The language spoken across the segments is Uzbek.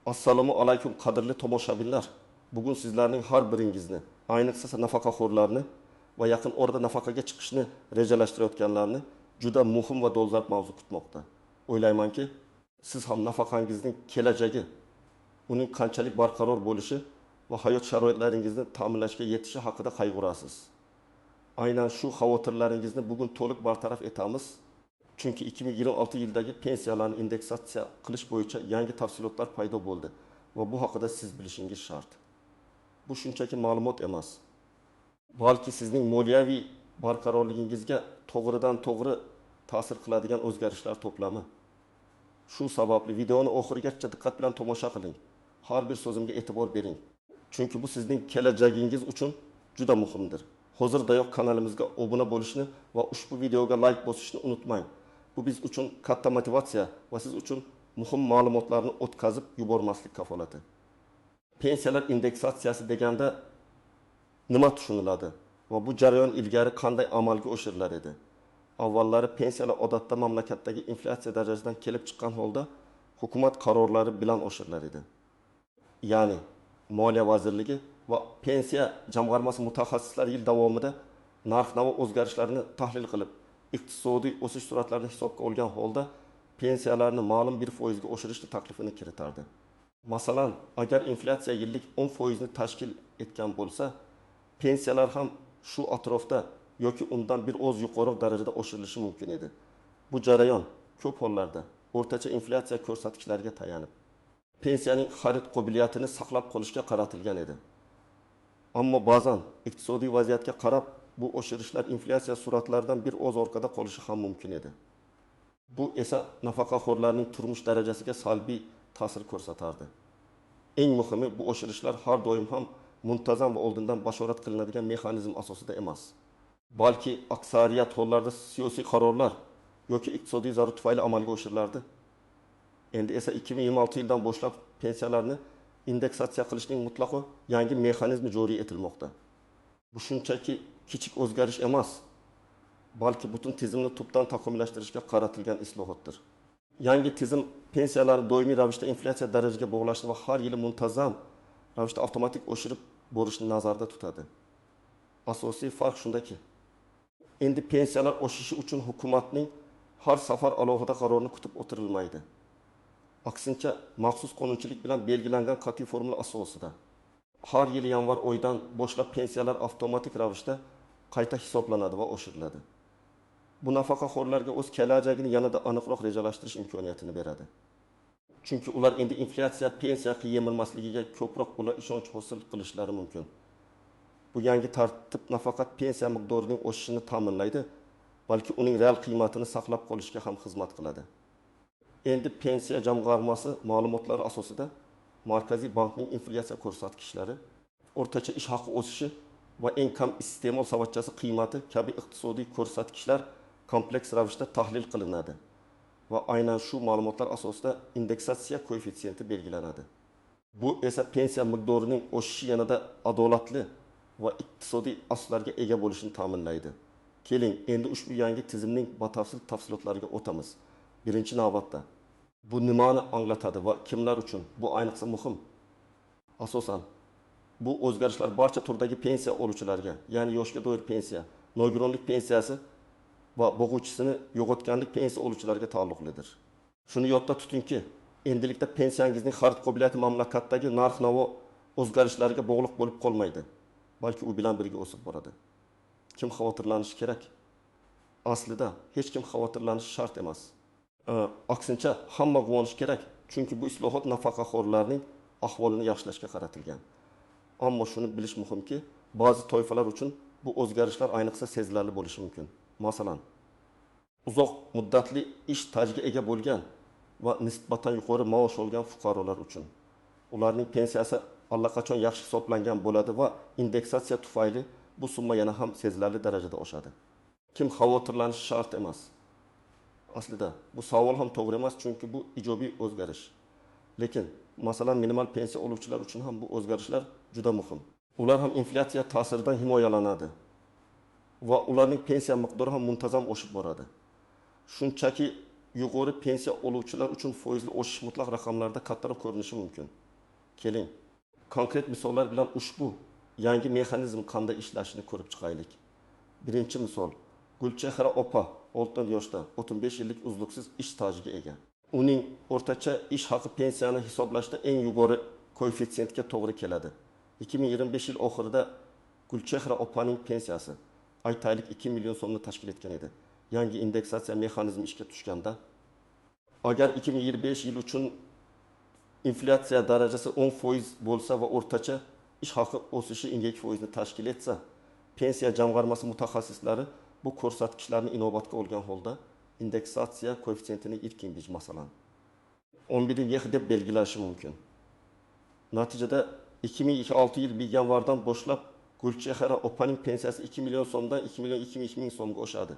Assalomu alaykum qadrli tomoshabinlar. Bugun sizlarning har biringizni, ayniqsa nafaqaxo'rlarni va yaqin orada nafaqaga chiqishni rejalashtirayotganlarni juda muhim va dolzarb mavzu kutmoqda. O'ylaymanki, siz ham nafaqangizning kelajagi, uning qanchalik barqaror bo'lishi va hayot sharoitlaringizni ta'minlashga yetishi haqida qayg'urasiz. Aynan shu xavotirlaringizni bugun to'liq bartaraf etamiz. Chunki 2026 yildagi pensiyalarni indeksatsiya qilish bo'yicha yangi tafsilotlar paydo bo'ldi va bu haqida siz bilishingiz shart. Bu shunchaki ma'lumot emas, balki sizning moliyaviy barqarorligingizga to'g'ridan-to'g'ri ta'sir qiladigan o'zgarishlar to'plami. Shu sababli videoni oxirigacha diqqat bilan tomosha qiling. Har bir so'zimga e'tibor bering. Chunki bu sizning kelajagingiz uchun juda muhimdir. Hozirdayoq kanalimizga obuna bo'lishni va ushbu videoga like bosishni unutmang. Bu biz uchun katta motivatsiya va siz uchun muhim ma'lumotlarni o'tkazib yubormaslik kafolati. Pensiyalar indeksatsiyasi deganda nima tushuniladi va bu jarayon ilgari qanday amalga oshirilar edi? Avvallari pensiyalar odatda mamlakatdagi inflyatsiya darajasidan kelib chiqqan holda hukumat qarorlari bilan oshirilar edi. Ya'ni Moliya vazirligi va pensiya jamg'armasi mutaxassislari yil davomida narx-navo o'zgarishlarini tahlil qilib, iqtisodiy o'sish sur'atlarini hisobga olgan holda pensiyalarni ma'lum bir foizga oshirishni taklifini kiritardi. Masalan, agar inflyatsiya yillik 10% ni tashkil etgan bo'lsa, pensiyalar ham shu atrofda yoki undan bir oz yuqori darajada oshirilishi mumkin edi. Bu jarayon ko'p hollarda o'rtacha inflyatsiya ko'rsatkichlariga tayanib, pensiyaning xarid qobiliyatini saqlab qolishga qaratilgan edi. Ammo ba'zan iqtisodiy vaziyatga qarab bu oshirishlar inflyatsiya sur'atlaridan bir oz orqada qolishi ham mumkin edi. Bu esa nafaqaxo'rlarning turmush darajasiga salbiy ta'sir ko'rsatardi. Eng muhimi, bu oshirishlar har doim ham muntazam va oldindan bashorat qilinadigan mexanizm asosida emas, balki aksariyat hollarda siyosiy qarorlar yoki iqtisodiy zarurat tufayli amalga oshirilardi. Endi esa 2026 yildan boshlab pensiyalarni indeksatsiya qilishning mutlaqo yangi mexanizmi joriy etilmoqda. Bu shunchaki kichik o'zgarish emas, balki butun tizimni tubdan takomillashtirishga qaratilgan islohotdir. Yangi tizim pensiyalarni doimiy ravishda inflyatsiya darajasiga bog'lashni va har yili muntazam ravishda avtomatik oshirib borishni nazarda tutadi. Asosiy farq shundaki, endi pensiyalar oshishi uchun hukumatning har safar alohida qarorini kutib o'tirilmaydi. Aksincha, maxsus qonunchilik bilan belgilangan qat'iy formula asosida har yil yanvar oyidan boshlab pensiyalar avtomatik ravishda qayta hisoblanadi va oshiriladi. Bu nafaqaxo'rlarga o'z kelajagini yanada aniqroq rejalashtirish imkoniyatini beradi. Chunki ular endi inflyatsiya pensiya yemilmasligiga ko'proq ishonch hosil qilishlari mumkin. Bu yangi tartib nafaqat pensiya miqdorining oshishini ta'minlaydi, balki uning real qiymatini saqlab qolishga ham xizmat qiladi. Endi pensiya jamg'armasi ma'lumotlari asosida Markaziy bankning inflyatsiya ko'rsatkichlari, o'rtacha ish haqi o'sishi va eng kam iste'mol savatchasi qiymati kabi iqtisodiy ko'rsatkichlar kompleks ravishda tahlil qilinadi va aynan shu ma'lumotlar asosida indeksatsiya koeffitsiyenti belgilanadi. Bu esa pensiya miqdorining oshishi yanada adolatli va iqtisodiy asoslarga ega bo'lishini ta'minlaydi. Keling, endi ushbu yangi tizimning batafsil tafsilotlariga o'tamiz. Birinchi navbatda, bu nimani anglatadi va kimlar uchun bu ayniqsa muhim? Asosan, bu o'zgarishlar barcha turdagi pensiya oluvchilarga, ya'ni yoshga doir pensiya, nogironlik pensiyasi va bo'g'uvchisini yo'qotganlik pensiya oluvchilarga taalluqlidir. Shuni yodda tutingki, endilikda pensiyangizning xarid qobiliyati mamlakatdagi narx-navo o'zgarishlariga bog'liq bo'lib qolmaydi, balki u bilan birga o'sib boradi. Kim xavotirlanishi kerak? Aslida hech kim xavotirlanishi shart emas. Aksincha, hamma quvonish kerak, chunki bu islohot nafaqaxo'rlarning ahvolini yaxshilashga qaratilgan. Ammo shuni bilish muhimki, ba'zi toifalar uchun bu o'zgarishlar ayniqsa sezilarli bo'lishi mumkin. Masalan, uzoq muddatli ish stajiga ega bo'lgan va nisbatan yuqori maosh olgan fuqarolar uchun. Ularning pensiyasi allaqachon yaxshi hisoblangan bo'ladi va indeksatsiya tufayli bu summa yana ham sezilarli darajada oshadi. Kim xavotirlanishi shart emas. Aslida bu savol ham to'g'ri emas, chunki bu ijobiy o'zgarish. Lekin, masalan, minimal pensiya oluvchilar uchun ham bu o'zgarishlar juda muhim. Ular ham inflyatsiya ta'siridan himoyalanadi va ularning pensiya miqdori ham muntazam oshib boradi. Shunchaki yuqori pensiya oluvchilar uchun foizli o'sish mutlaq raqamlarda kattaroq ko'rinishi mumkin. Keling, konkret misollar bilan ushbu yangi mexanizm qanday ishlashini ko'rib chiqaylik. Birinchi misol, Gulchehra opa 6 yoshda 35 yillik uzluksiz ish stajiga ega. Uning o'rtacha ish haqi pensiyani hisoblashda eng yuqori koeffitsiyentga to'g'ri keladi. 2025 yil oxirida Gulchehra opaning pensiyasi aytaylik 2 million so'mni tashkil etgan edi. Yangi indeksatsiya mexanizmi ishga tushganda, agar 2025 yil uchun inflyatsiya darajasi 10% bo'lsa va o'rtacha ish haqi o'sishi indeks foizni tashkil etsa, pensiya jamg'armasi mutaxassislari bu ko'rsatkichlarni inobatga olgan holda indeksatsiya koeffitsiyentini erkin bij masalan 11 deb belgilashi mumkin. Natijada 2026 yil yanvardan boshlab Gulchehra opaning pensiyasi 2 million so'mdan 2 million 200 ming so'mga oshadi.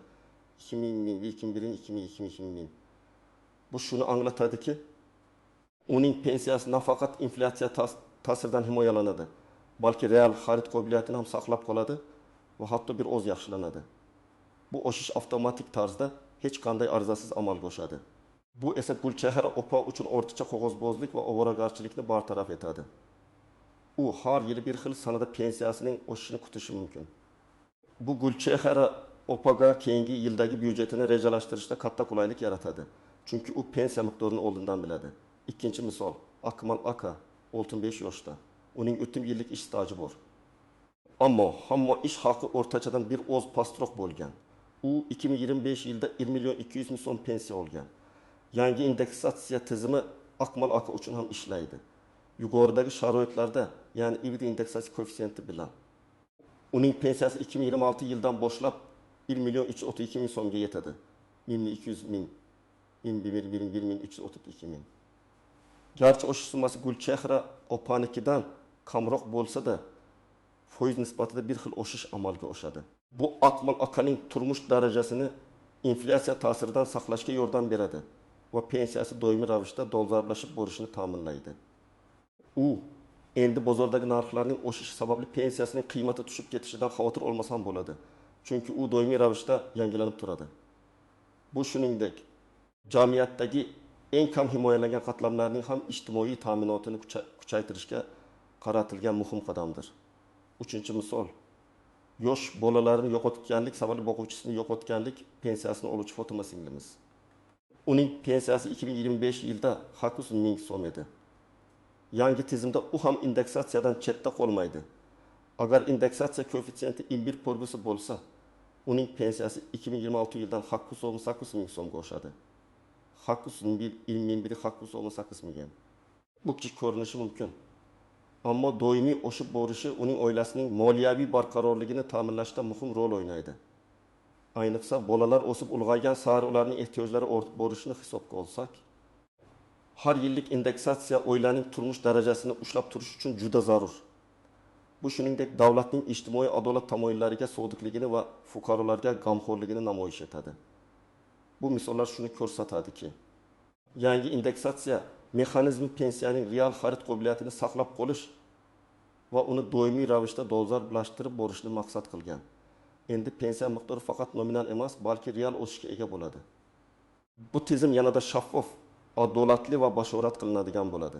2001 ming. Bu shuni anglatadiki, uning pensiyasi nafaqat inflyatsiya ta'siridan himoyalanadi, balki real xarid qobiliyatini ham saqlab qoladi va hatto bir oz yaxshilanadi. Bu o'sish avtomatik tarzda hech qanday arzasiz amalga oshadi. Bu esa Gulchehra opa uchun o'rtacha qog'ozbozlik va ovoragarchilikni bartaraf etadi. U har yili bir xil sanada pensiyasining o'sishini kutishi mumkin. Bu Gulchehra opaga keyingi yildagi byudjetini rejalashtirishda katta qulaylik yaratadi. Chunki u pensiya miqdorini oldindan biladi. Ikkinchi misol, Akmal aka 65 yoshda. Uning o'tgan yillik ish staji bor. Ammo hamma ish haqi o'rtachadan bir oz pastroq bo'lgan. U 2025 yilda 1 million 200 ming so'm pensiya olgan. Yangi indeksatsiya tizimi Akmal aka uchun ham ishlaydi. Yuqoridagi sharoitlarda, ya'ni IBD indeksatsiya koeffitsiyenti bilan uning pensiyasi 2026 yildan boshlab 1 million 332 ming so'mga yetadi. 1200 ming, 1332 ming. Garchi o'shish summasi Gulchehra opanikidan kamroq bo'lsa-da, foiz nisbatida bir xil o'sish amalga oshadi. Bu Akmal akaning turmush darajasini inflyatsiya ta'siridan saqlashga yordam beradi va pensiyasi doimiy ravishda dolzarblashib borishini ta'minlaydi. U endi bozordagi narxlarning o'sishi sababli pensiyasining qiymati tushib ketishidan xavotir olmasa ham bo'ladi. Chunki u doimiy ravishda yangilanib turadi. Bu shuningdek, jamiyatdagi eng kam himoyalangan qatlamlarning ham ijtimoiy ta'minotini kuchaytirishga qaratilgan muhim qadamdir. Uchinchi misol, yosh bolalarini yo'qotganlik sababli boquvchisini yo'qotganlik pensiyasini oluvchi Fotima singlimiz. Uning pensiyasi 2025 yilda 900 ming so'm edi. Yangi tizimda u ham indeksatsiyadan chetda qolmaydi. Agar indeksatsiya koeffitsiyenti 11% bo'lsa, uning pensiyasi 2026 yildan 918 ming so'mga oshadi. 918 ming. Bu kichik ko'rinishi mumkin. Ammo doimiy o'sib borishi uning oilasining moliyaviy barqarorligini ta'minlashda muhim rol o'ynaydi. Ayniqsa bolalar o'sib ulg'aygan sari ularning ehtiyojlari ortib borishini hisobga olsak, har yillik indeksatsiya oilaning turmush darajasini ushlab turish uchun juda zarur. Bu shuningdek davlatning ijtimoiy adolat tamoyillariga sodiqligini va fuqarolarga g'amxo'rligini namoyish etadi. Bu misollar shuni ko'rsatadiki, yangi indeksatsiya mexanizmi pensiyaning real xarid qobiliyatini saqlab qolish va uni doimiy ravishda dolzarblashtirib borishni maqsad qilgan. Endi pensiya miqdori faqat nominal emas, balki real o'sishga ega bo'ladi. Bu tizim yanada shaffof, adolatli va bashorat qilinadigan bo'ladi.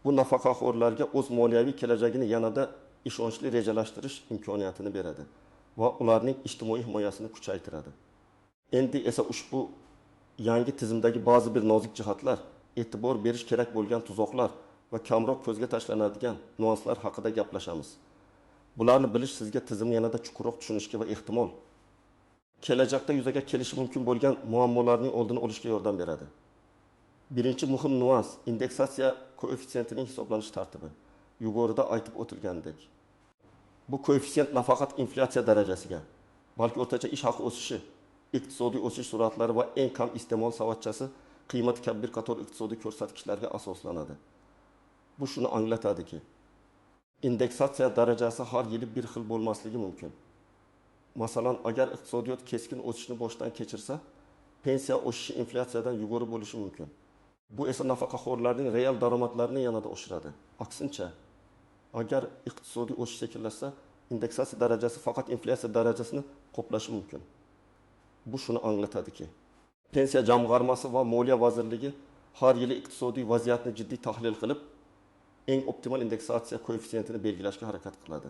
Bu nafaqaxo'rlarga o'z moliyaviy kelajagini yanada ishonchli rejalashtirish imkoniyatini beradi va ularning ijtimoiy himoyasini kuchaytiradi. Endi esa ushbu yangi tizimdagi ba'zi bir nozik jihatlar, e'tibor berish kerak bo'lgan tuzoqlar va kamroq ko'zga tashlanadigan nuanslar haqida gaplashamiz. Bularni bilish sizga tizimni yanada chuqurroq tushunishga va ehtimol kelajakda yuzaga kelishi mumkin bo'lgan muammolarning oldini olishga yordam beradi. Birinchi muhim nuans indeksatsiya koeffitsiyentining hisoblanish tartibi. Yuqorida aytib o'tilgandek, bu koeffitsiyent nafaqat inflyatsiya darajasiga, balki o'rtacha ish haqi o'sishi, iqtisodiy o'sish sur'atlari va eng kam iste'mol savatchasi qiymati kabi bir qator iqtisodiy ko'rsatkichlarga asoslanadi. Bu shuni anglatadiki, indeksatsiya darajasi har yili bir xil bo'lmasligi mumkin. Masalan, agar iqtisodiyot keskin o'sishni boshdan kechirsa, pensiya o'sishi inflyatsiyadan yuqori bo'lishi mumkin. Bu esa nafaqaxo'rlarning real daromadlarini yanada oshiradi. Aksincha, agar iqtisodiy o'sish sekinlashsa, indeksatsiya darajasi faqat inflyatsiya darajasini qoplashi mumkin. Bu shuni anglatadiki, Pensiya jamg'armasi va Moliya vazirligi har yili iqtisodiy vaziyatni jiddiy tahlil qilib, eng optimal indeksatsiya koeffitsiyentini belgilashga harakat qiladi.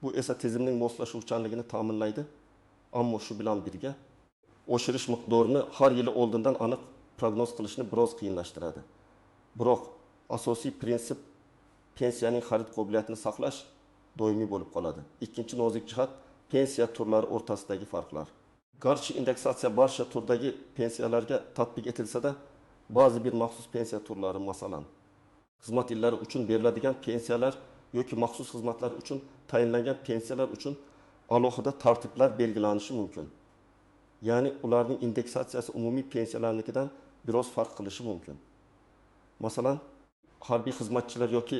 Bu esa tizimning moslashuvchanligini ta'minlaydi, ammo shu bilan birga oshirish miqdorini har yili oldindan aniq prognoz qilishni biroz qiyinlashtiradi. Biroq asosiy prinsip pensiyaning xarid qobiliyatini saqlash doimiy bo'lib qoladi. Ikkinchi nozik jihat pensiya turlari o'rtasidagi farqlar. Garchi indeksatsiya barcha turdagi pensiyalarga tatbiq etilsa-da, ba'zi bir maxsus pensiya turlari, masalan, xizmat yillari uchun beriladigan pensiyalar yoki maxsus xizmatlar uchun tayinlangan pensiyalar uchun alohida tartiblar belgilanishi mumkin. Ya'ni ularning indeksatsiyasi umumiy pensiyalarnikidan biroz farq qilishi mumkin. Masalan, harbiy xizmatchilar yoki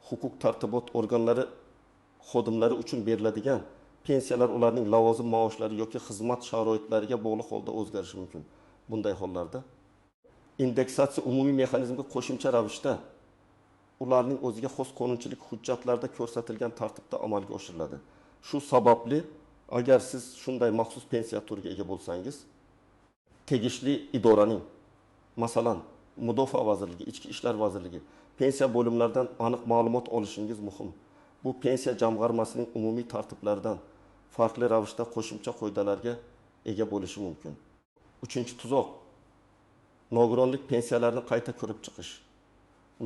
huquq tartibot organlari xodimlari uchun beriladigan pensiyalar ularning lavozim maoshlari yoki xizmat sharoitlariga bog'liq holda o'zgarishi mumkin. Bunday hollarda indeksatsiya umumiy mexanizmga qo'shimcha ravishda ularning o'ziga xos qonunchilik hujjatlarida ko'rsatilgan tartibda amalga oshiriladi. Shu sababli agar siz shunday maxsus pensiya turiga ega bo'lsangiz, tegishli idoraning, masalan, Mudofaa vazirligi, Ichki ishlar vazirligi pensiya bo'limlaridan aniq ma'lumot olishingiz muhim. Bu pensiya jamg'armasining umumiy tartiblaridan farqli ravishda qo'shimcha qoidalarga ega bo'lishi mumkin. Uchinchi tuzoq nogironlik pensiyalarini qayta ko'rib chiqish.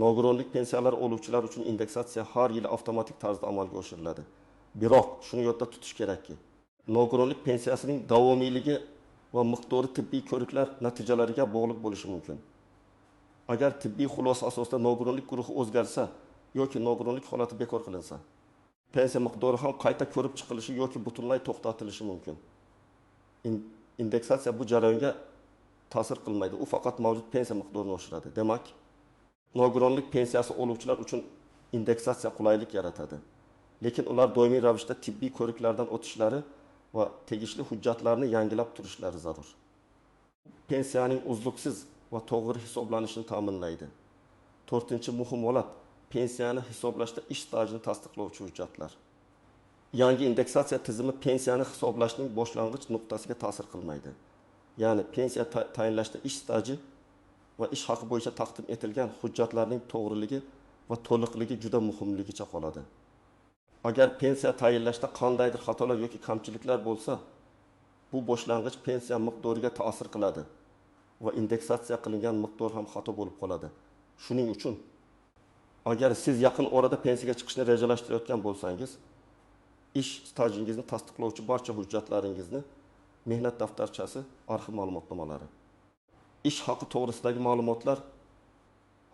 Nogironlik pensiyalari oluvchilar uchun indeksatsiya har yili avtomatik tarzda amalga oshiriladi. Biroq shuni yodda tutish kerakki, nogironlik pensiyasining davomiyligi va miqdori tibbiy ko'riklar natijalariga bog'liq bo'lishi mumkin. Agar tibbiy xulosa asosida nogironlik guruhi o'zgarsa yoki nogironlik holati bekor qilinsa, pensiya miqdori ham qayta ko'rib chiqilishi yoki butunlay to'xtatilishi mumkin. Indeksatsiya bu jarayonga ta'sir qilmaydi. U faqat mavjud pensiya miqdorini oshiradi. Demak, nogironlik pensiyasi oluvchilar uchun indeksatsiya qulaylik yaratadi. Lekin ular doimiy ravishda tibbiy ko'riklardan o'tishlari va tegishli hujjatlarni yangilab turishlari zarur. Pensiyaning uzluksiz va to'g'ri hisoblanishini ta'minlaydi. 4-chi muhim holat pensiyani hisoblashda ish stajini tasdiqlovchi hujjatlar. Yangi indeksatsiya tizimi pensiyani hisoblashning boshlang'ich nuqtasiga ta'sir qilmaydi. Ya'ni pensiya tayinlashda ish staji va ish haqi bo'yicha taqdim etilgan hujjatlarning to'g'riligi va to'liqligi juda muhimligicha qoladi. Agar pensiya tayinlashda qandaydir xatolar yoki kamchiliklar bo'lsa, bu boshlang'ich pensiya miqdoriga ta'sir qiladi va indeksatsiya qilingan miqdor ham xato bo'lib qoladi. Shuning uchun agar siz yaqin orada pensiyaga chiqishni rejalashtirayotgan bo'lsangiz, ish stajingizni tasdiqlovchi barcha hujjatlaringizni, mehnat daftarchasi, arxiv ma'lumotnomalari, ish haqi to'g'risidagi ma'lumotlar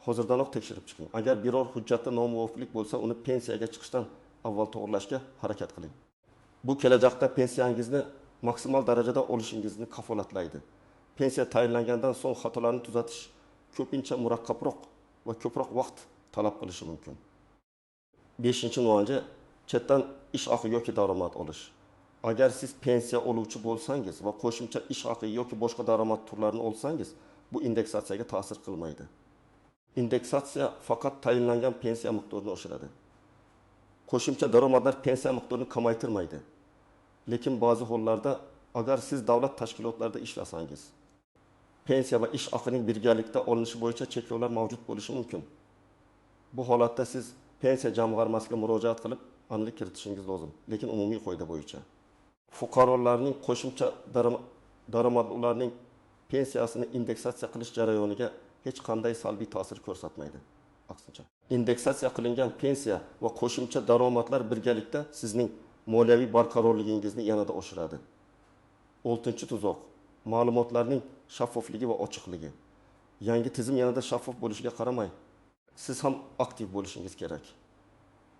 hozirdanoq tekshirib chiqing. Agar biror hujjatda nomuvofiqlik bo'lsa, uni pensiyaga chiqishdan avval to'g'rilashga harakat qiling. Bu kelajakda pensiyangizni maksimal darajada olishingizni kafolatlaydi. Pensiya tayinlangandan so'ng xatolarni tuzatish ko'pincha murakkabroq va ko'proq vaqt talab qilishi mumkin. 5-nuqta chetdan ish haqi yoki daromad olish. Agar siz pensiya oluvchi bo'lsangiz va qo'shimcha ish haqi yoki boshqa daromad turlarini olsangiz, bu indeksatsiyaga ta'sir qilmaydi. Indeksatsiya faqat tayinlangan pensiya miqdorini oshiradi. Qo'shimcha daromadlar pensiya miqdorini kamaytirmaydi. Lekin ba'zi hollarda agar siz davlat tashkilotlarida ishlasangiz, pensiya va ish haqining birgalikda olinishi bo'yicha cheklovlar mavjud bo'lishi mumkin. Bu holatda siz pensiya jamg'armasiga murojaat qilib, aniqlik kiritishingiz lozim, lekin umumiy qoida bo'yicha. Fuqarolarning qo'shimcha daromad ularning pensiyasini indeksatsiya qilish jarayoniga hech qanday salbiy ta'sir ko'rsatmaydi. Aksincha, indeksatsiya qilingan pensiya va qo'shimcha daromadlar birgalikda sizning moliyaviy barqarorligingizni yanada oshiradi. 6-tuzoq ma'lumotlarning shaffofligi va ochiqligi. Yangi tizim yanada shaffof bo'lishiga qaramay, siz ham aktiv bo'lishingiz kerak.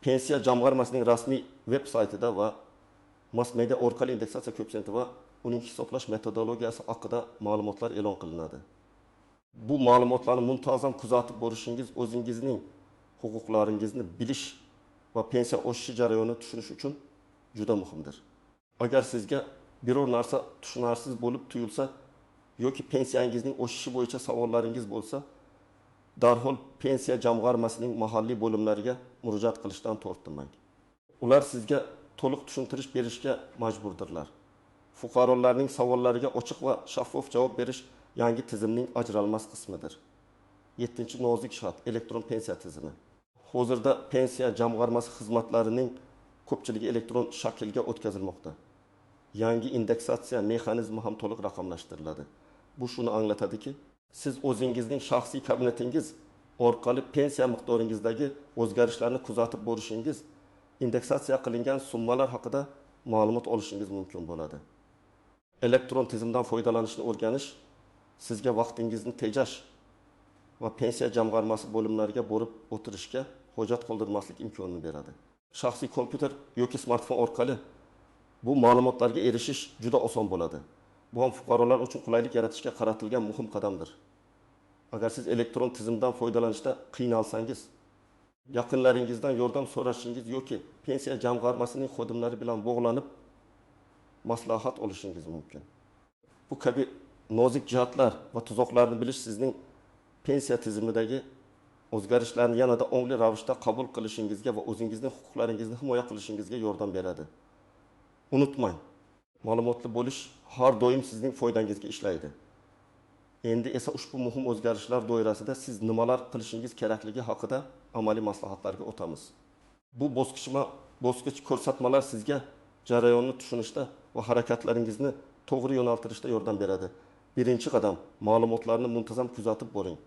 Pensiya jamg'armasining rasmiy veb-saytida va mass media orqali indeksatsiya koeffitsiyenti va uning hisoblash metodologiyasi haqida ma'lumotlar e'lon qilinadi. Bu ma'lumotlarni muntazam kuzatib borishingiz o'zingizning huquqlaringizni bilish va pensiya oshishi jarayonini tushunish uchun juda muhimdir. Agar sizga biror narsa tushunarsiz bo'lib tuyulsa yoki pensiyangizning oshishi bo'yicha savollaringiz bo'lsa, darhol pensiya jamg'armasining mahalliy bo'limlariga murojaat qilishdan tortinmang. Ular sizga to'liq tushuntirish berishga majburdirlar. fuqarolarning savollariga ochiq va shaffof javob berish yangi tizimning ajralmas qismidir. 7. nozik shart elektron pensiya tizimi. Hozirda pensiya jamg'armasi xizmatlarining ko'pchiligi elektron shaklga o'tkazilmoqda. Yangi indeksatsiya mexanizmi ham to'liq raqamlashtiriladi. Bu shuni anglatadiki, siz o'zingizning shaxsiy kabinetingiz orqali pensiya miqdoringizdagi o'zgarishlarni kuzatib borishingiz, indeksatsiya qilingan summalar haqida ma'lumot olishingiz mumkin bo'ladi. Elektron tizimdan foydalanishni o'rganish sizga vaqtingizni tejash va pensiya jamg'armasi bo'limlariga borib o'tirishga hojat qoldirmaslik imkonini beradi. Shaxsiy kompyuter yoki smartfon orqali bu ma'lumotlarga erishish juda oson bo'ladi. Bu ham fuqarolar uchun qulaylik yaratishga qaratilgan muhim qadamdir. Agar siz elektron tizimdan foydalanishda qiynalsangiz, yaqinlaringizdan yordam so'rashingiz yoki pensiya jamg'armasining xodimlari bilan bog'lanib maslahat olishingiz mumkin. Bu kabi nozik jihatlar va tuzoqlarni bilish sizning pensiya tizimidagi o'zgarishlarni yanada ongli ravishda qabul qilishingizga va o'zingizning huquqlaringizni himoya qilishingizga yordam beradi. Unutmang, ma'lumotli bo'lish har doim sizning foydangizga ishlaydi. Endi esa ushbu muhim o'zgarishlar doirasida siz nimalar qilishingiz kerakligi haqida amaliy maslahatlarga o'tamiz. Bu bosqichma-bosqich ko'rsatmalar sizga jarayonni tushunishda va harakatlaringizni to'g'ri yo'naltirishda yordam beradi. Birinchi qadam, ma'lumotlarni muntazam kuzatib boring.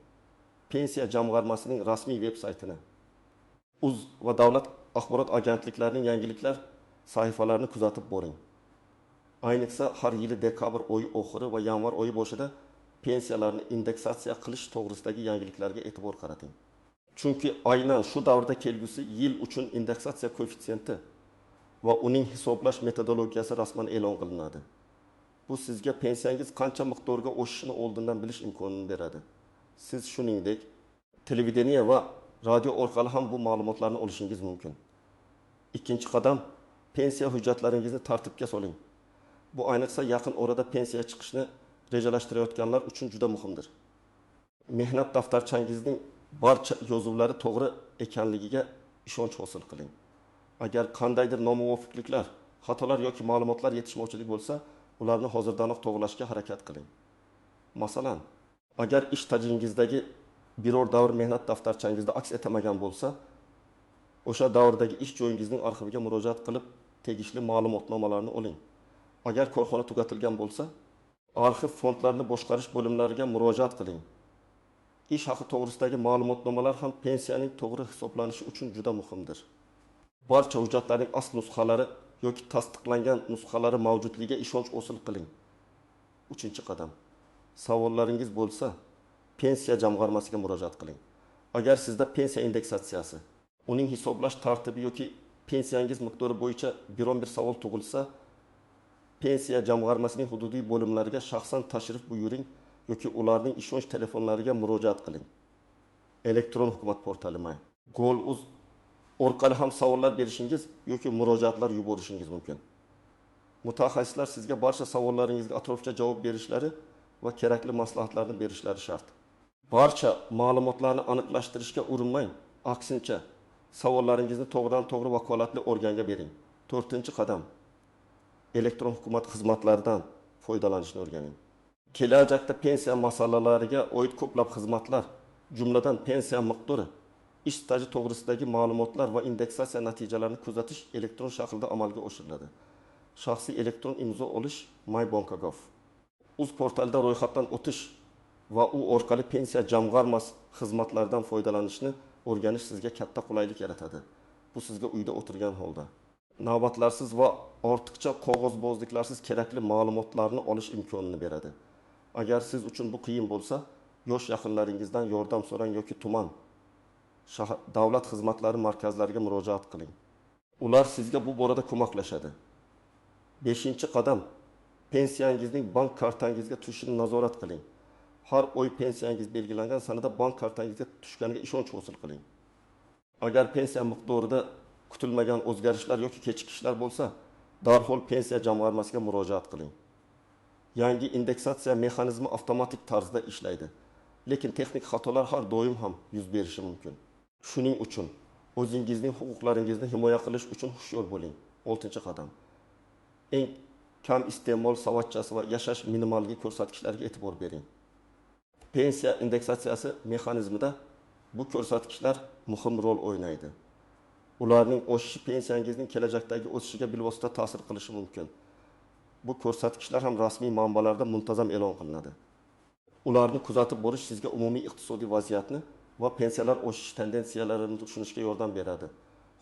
Pensiya jamg'armasining rasmiy veb-saytini, uz va davlat axborot agentliklarining yangiliklar sahifalarini kuzatib boring. Ayniqsa har yili dekabr oyi oxiri va yanvar oyi boshida pensiyalarni indeksatsiya qilish to'g'risidagi yangiliklarga e'tibor qarating. Chunki aynan shu davrda kelgusi yil uchun indeksatsiya koeffitsiyenti va uning hisoblash metodologiyasi rasman e'lon qilinadi. Bu sizga pensiyangiz qancha miqdorga o'sishini oldindan bilish imkonini beradi. Siz shuningdek televideniya va radio orqali ham bu ma'lumotlarni olishingiz mumkin. Ikkinchi qadam, pensiya hujjatlaringizni tartibga soling. Bu ayniqsa yaqin orada pensiya chiqishni rejalashtirayotganlar uchun juda muhimdir. Mehnat daftarchangizning barcha yozuvlari to'g'ri ekanligiga ishonch hosil qiling. Agar qandaydir nomuvofiqliklar, xatolar yoki ma'lumotlar yetishmovchilik bo'lsa, ularni hozirdan to'g'rilashga harakat qiling. Masalan, agar ish tajringizdagi biror davr mehnat daftarchangizda aks etmagan bo'lsa, o'sha davrdagi ish joyingizning arxiviga murojaat qilib, tegishli ma'lumotnomalarni oling. Agar korxona tugatilgan bo'lsa, arxiv fondlarini boshqarish bo'limlariga murojaat qiling. Ish haqi to'g'risidagi ma'lumotnomalar ham pensiyaning to'g'ri hisoblanishi uchun juda muhimdir. Barcha hujjatlarning asl nusxalari yoki tasdiqlangan nusxalari mavjudligiga ishonch hosil qiling. 3-qadam. Savollaringiz bo'lsa, pensiya jamg'armasiga murojaat qiling. Agar sizda pensiya indeksatsiyasi, uning hisoblash tartibi yoki pensiyangiz miqdori bo'yicha biron bir savol tug'ilsa, pensiya jamg'armasining hududiy bo'limlariga shaxsan tashrif buyuring yoki ularning ishonch telefonlariga murojaat qiling. Elektron hukumat portali Gol.uz orqali ham savollar berishingiz yoki murojaatlar yuborishingiz mumkin. Mutaxassislar sizga barcha savollaringizga atroflicha javob berishlari va kerakli maslahatlarni berishlari shart. Barcha ma'lumotlarni aniqlashtirishga urinmang. Aksincha, savollaringizni to'g'ridan-to'g'ri vakolatli organga bering. 4-qadam. Elektron hukumat xizmatlaridan foydalanishni o'rganing. Kelajakda pensiya masalalariga oid ko'plab xizmatlar, jumladan pensiya miqdori, ish staji to'g'risidagi ma'lumotlar va indeksatsiya natijalarini kuzatish elektron shaklda amalga oshiriladi. Shaxsiy elektron imzo olish MyBank.gov. Uz portalida ro'yxatdan o'tish va u orqali pensiya jamg'armasi xizmatlaridan foydalanishni o'rganish sizga katta qulaylik yaratadi. Bu sizga uyda o'tirgan holda navbatlarsiz va ortiqcha qog'ozbozliklarsiz kerakli ma'lumotlarni olish imkonini beradi. Agar siz uchun bu qiyin bo'lsa, yosh yaqinlaringizdan yordam so'rang yoki tuman davlat xizmatlari markazlariga murojaat qiling. Ular sizga bu borada ko'maklashadi. 5-qadam. Pensiyangizning bank kartangizga tushishini nazorat qiling. Har oy pensiyangiz belgilangan sanada bank kartangizga tushganiga ishonch hosil qiling. Agar pensiya miqdorida kutilmagan o'zgarishlar yoki kechikishlar bo'lsa, darhol pensiya jamg'armasiga murojaat qiling. Yangi indeksatsiya mexanizmi avtomatik tarzda ishlaydi, lekin texnik xatolar har doim ham yuz berishi mumkin. Shuning uchun o'zingizning huquqlaringizni himoya qilish uchun hushyor bo'ling. 6-qadam. Eng kam iste'mol savatchasi va yashash minimalligi ko'rsatkichlariga e'tibor bering. Pensiya indeksatsiyasi mexanizmida bu ko'rsatkichlar muhim rol o'ynaydi. Ularning o'sishi pensiyangizning kelajakdagi o'sishiga bilvosita ta'sir qilishi mumkin. Bu ko'rsatkichlar ham rasmiy manbalarda muntazam e'lon qilinadi. Ularni kuzatib borish sizga umumiy iqtisodiy vaziyatni va pensiyalar o'sish tendensiyalarini tushunishga yordam beradi.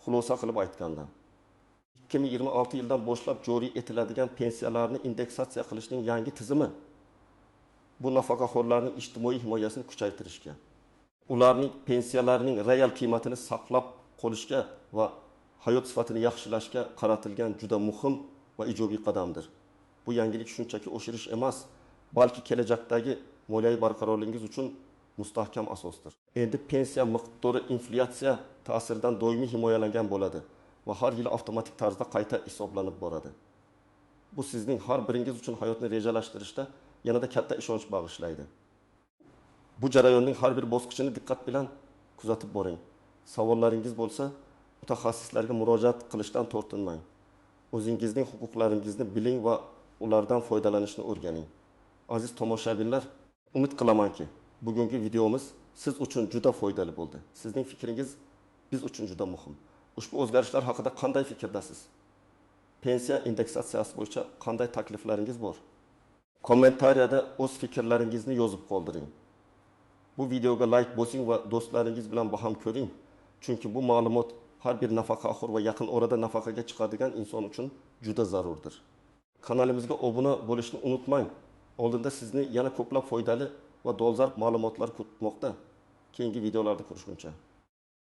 Xulosa qilib aytganda, 2026 yildan boshlab joriy etiladigan pensiyalarni indeksatsiya qilishning yangi tizimi bu nafaqaxo'rlarning ijtimoiy himoyasini kuchaytirishga, ularning pensiyalarining real qiymatini saqlab qolishga va hayot sifatini yaxshilashga qaratilgan juda muhim va ijobiy qadamdir. Bu yangilik shunchaki oshirish emas, balki kelajakdagi moliyaviy barqarorligingiz uchun mustahkam asosdir. Endi pensiya miqdori inflyatsiya ta'siridan doimiy himoyalangan bo'ladi va har yili avtomatik tarzda qayta hisoblanib boradi. Bu sizning har biringiz uchun hayotni rejalashtirishda yanada katta ishonch bag'ishlaydi. Bu jarayonning har bir bosqichini diqqat bilan kuzatib boring. Savollaringiz bo'lsa, mutaxassislarga murojaat qilishdan tortinmang. O'zingizning huquqlaringizni biling va ulardan foydalanishni o'rganing. Aziz tomoshabinlar, umid qilamanki, bugungi videomiz siz uchun juda foydali bo'ldi. Sizning fikringiz biz uchun juda muhim. Ushbu o'zgarishlar haqida qanday fikrdasiz? Pensiya indeksatsiyasi bo'yicha qanday takliflaringiz bor? Kommentariyada o'z fikrlaringizni yozib qoldiring. Bu videoga like bosing va do'stlaringiz bilan baham ko'ring. Chunki bu ma'lumot har bir nafaqaxo'r va yaqin orada nafaqaga chiqadigan inson uchun juda zarurdir. Kanalimizga obuna bo'lishni unutmang. Oldinda sizni yana ko'plab foydali va dolzarb ma'lumotlar kutmoqda. Keyingi videolarda ko'rishguncha